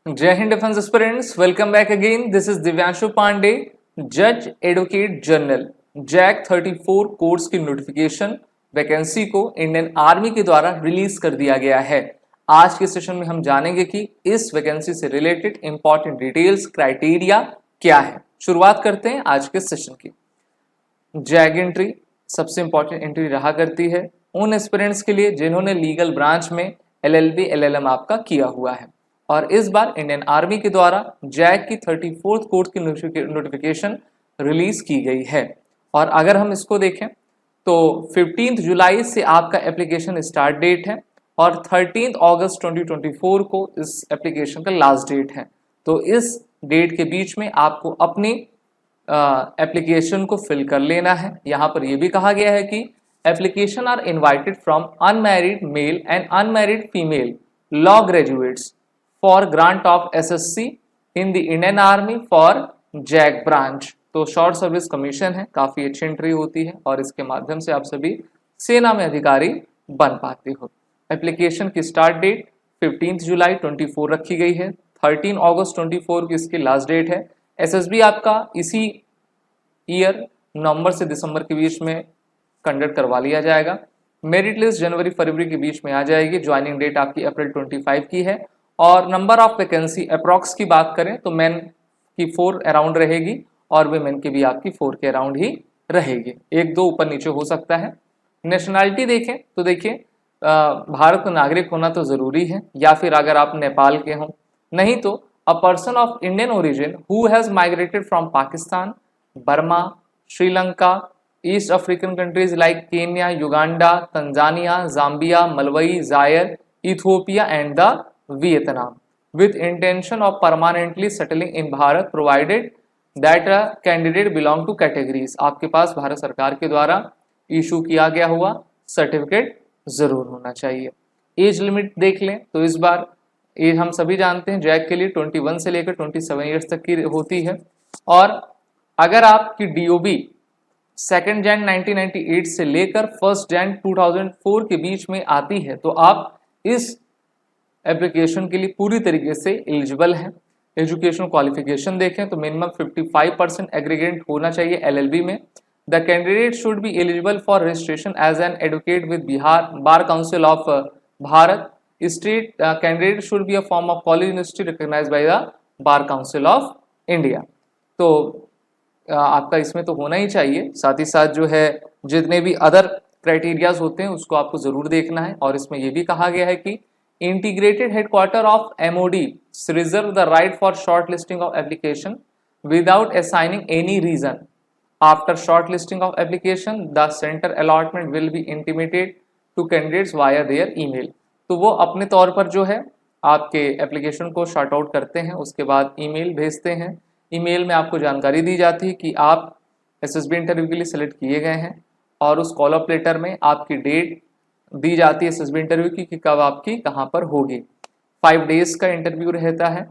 जय हिंद defence aspirants, welcome back again. This is Divyanshu Pandey. जज एडवोकेट जनरल जैक 34 कोर्स की नोटिफिकेशन वैकेंसी को इंडियन आर्मी के द्वारा रिलीज कर दिया गया है। आज के सेशन में हम जानेंगे कि इस वैकेंसी से रिलेटेड इंपॉर्टेंट डिटेल्स, क्राइटेरिया क्या है। शुरुआत करते हैं आज के सेशन की। जैग एंट्री सबसे इंपॉर्टेंट एंट्री रहा करती है उन एस्पिरेंट्स के लिए जिन्होंने लीगल ब्रांच में LLB LLM आपका किया हुआ है। और इस बार इंडियन आर्मी के द्वारा जैग की 34th कोर्स की नोटिफिकेशन रिलीज की गई है। और अगर हम इसको देखें तो 15 जुलाई से आपका एप्लीकेशन स्टार्ट डेट है और 13 अगस्त 2024 को इस एप्लीकेशन का लास्ट डेट है। तो इस डेट के बीच में आपको अपनी एप्लीकेशन को फिल कर लेना है। यहाँ पर यह भी कहा गया है कि application are invited from unmarried male and unmarried female law graduates for grant of SSC in the Indian Army for JAG branch. तो शॉर्ट सर्विस कमीशन है, काफी अच्छी एंट्री होती है और इसके माध्यम से आप सभी सेना में अधिकारी बन पाते हो। एप्लीकेशन की स्टार्ट डेट 15 जुलाई 24 रखी गई है, 13 अगस्त 24 की इसकी लास्ट डेट है। SSB आपका इसी ईयर नवंबर से दिसंबर के बीच में कंडक्ट करवा लिया जाएगा। मेरिट लिस्ट जनवरी फरवरी के बीच में आ जाएगी। ज्वाइनिंग डेट आपकी अप्रैल 25 की है। और नंबर ऑफ वैकेंसी अप्रॉक्स की बात करें तो मेन की 4 अराउंड रहेगी और वुमेन की भी आपकी 4 के अराउंड ही रहेगी, एक दो ऊपर नीचे हो सकता है। नेशनैलिटी देखें तो देखिए भारत का नागरिक होना तो जरूरी है, या फिर अगर आप नेपाल के हों, नहीं तो a person of Indian origin who has migrated from Pakistan, Burma, Sri Lanka, East African countries like Kenya, Uganda, Tanzania, Zambia, Malawi, Zaire, Ethiopia and the Vietnam with intention of permanently settling in Bharat provided that a candidate belong to categories। आपके पास भारत सरकार के द्वारा issue किया गया हुआ certificate जरूर होना चाहिए। एज लिमिट देख लें तो इस बार एज हम सभी जानते हैं जैक के लिए 21 से लेकर 27 ईयर्स तक की होती है। और अगर आपकी DOB 2 जन 1998 से लेकर 1 जन 2004 के बीच में आती है तो आप इस एप्लीकेशन के लिए पूरी तरीके से एलिजिबल हैं। एजुकेशन क्वालिफिकेशन देखें तो मिनिमम 55% एग्रीगेट होना चाहिए LLB में। The candidate should be eligible for registration as an advocate with Bihar bar council of Bharat. State candidate should be a form of college university recognised by the bar council of India. तो आपका इसमें तो होना ही चाहिए। साथ ही साथ जो है जितने भी अदर क्राइटेरियाज होते हैं उसको आपको जरूर देखना है। और इसमें यह भी कहा गया है कि integrated headquarter of MOD reserve the right for shortlisting of application without assigning any reason. After shortlisting of application, the center allotment will be intimated to candidates via their email. तो वो अपने तौर पर जो है आपके एप्लीकेशन को short out करते हैं, उसके बाद ईमेल भेजते हैं। ईमेल में आपको जानकारी दी जाती है कि आप SSB इंटरव्यू के लिए सेलेक्ट किए गए हैं और उस कॉल अप लेटर में आपकी डेट दी जाती है SSB इंटरव्यू की कि कब आपकी कहाँ पर होगी। 5 डेज का इंटरव्यू रहता है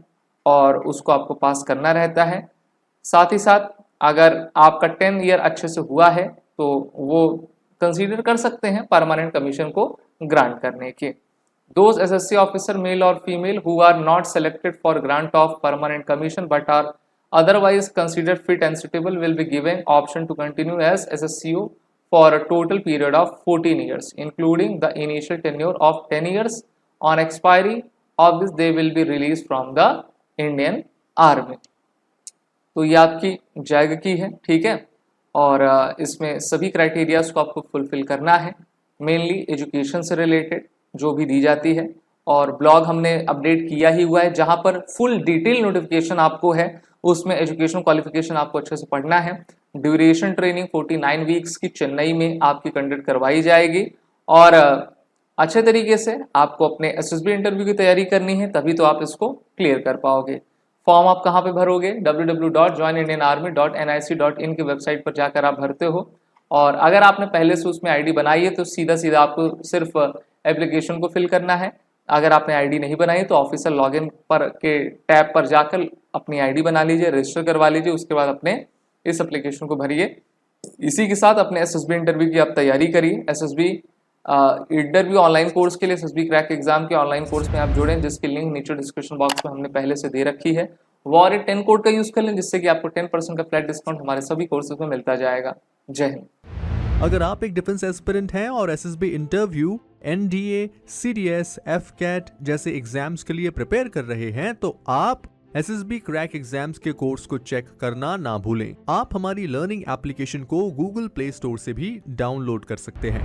और उसको आपको पास करना रहता है। साथ ही साथ अगर आपका 10 ईयर अच्छे से हुआ है तो वो कंसीडर कर सकते हैं परमानेंट कमीशन को ग्रांट करने के। दोज SSC ऑफिसर मेल और female who are not selected for grant of permanent commission but are otherwise considered fit and suitable will be given option to continue as SSCO for a total period of 14 years, including the initial tenure of 10 years. On expiry of this, they will be released from the Indian Army. तो ये आपकी zag की है, ठीक है। और इसमें सभी क्राइटेरियाज को आपको फुलफिल करना है। मेनली एजुकेशन से रिलेटेड जो भी दी जाती है, और ब्लॉग हमने अपडेट किया ही हुआ है जहां पर फुल डिटेल नोटिफिकेशन आपको है। उसमें एजुकेशन क्वालिफिकेशन आपको अच्छे से पढ़ना है। ड्यूरेशन ट्रेनिंग 49 वीक्स की चेन्नई में आपकी कंडक्ट करवाई जाएगी और अच्छे तरीके से आपको अपने SSB इंटरव्यू की तैयारी करनी है, तभी तो आप इसको क्लियर कर पाओगे। फॉर्म आप कहाँ पे भरोगे? www.joinindianarmy.nic.in की वेबसाइट पर जाकर आप भरते हो। और अगर आपने पहले से उसमें ID बनाई है तो सीधा सीधा आपको सिर्फ एप्लीकेशन को फिल करना है। अगर आपने ID नहीं बनाई तो ऑफिशियल लॉगिन पर के टैब पर जाकर अपनी ID बना लीजिए, रजिस्टर करवा लीजिए, उसके बाद अपने इस एप्लीकेशन को भरिए। इसी के साथ अपने SSB इंटरव्यू की आप तैयारी करिए। SSB इंटरव्यू ऑनलाइन कोर्स के लिए एसएसबी क्रैक एग्जाम के ऑनलाइन कोर्स में आप जुड़ें, जिसकी लिंक नीचे डिस्क्रिप्शन बॉक्स में हमने पहले से दे रखी है। वॉरियर 10 कोड का यूज कर लें, जिससे कि आपको 10% का फ्लैट डिस्काउंट हमारे सभी कोर्सेज में मिलता जाएगा। जय हिंद। अगर आप एक डिफेंस एस्पिरेंट हैं और SSB interview, NDA, CDS, AFCAT जैसे एग्जाम्स के लिए प्रिपेयर कर रहे हैं तो आप एसएसबी क्रैक एग्जाम्स के कोर्स को चेक करना ना भूलें। आप हमारी लर्निंग एप्लीकेशन को गूगल प्ले स्टोर से भी डाउनलोड कर सकते हैं।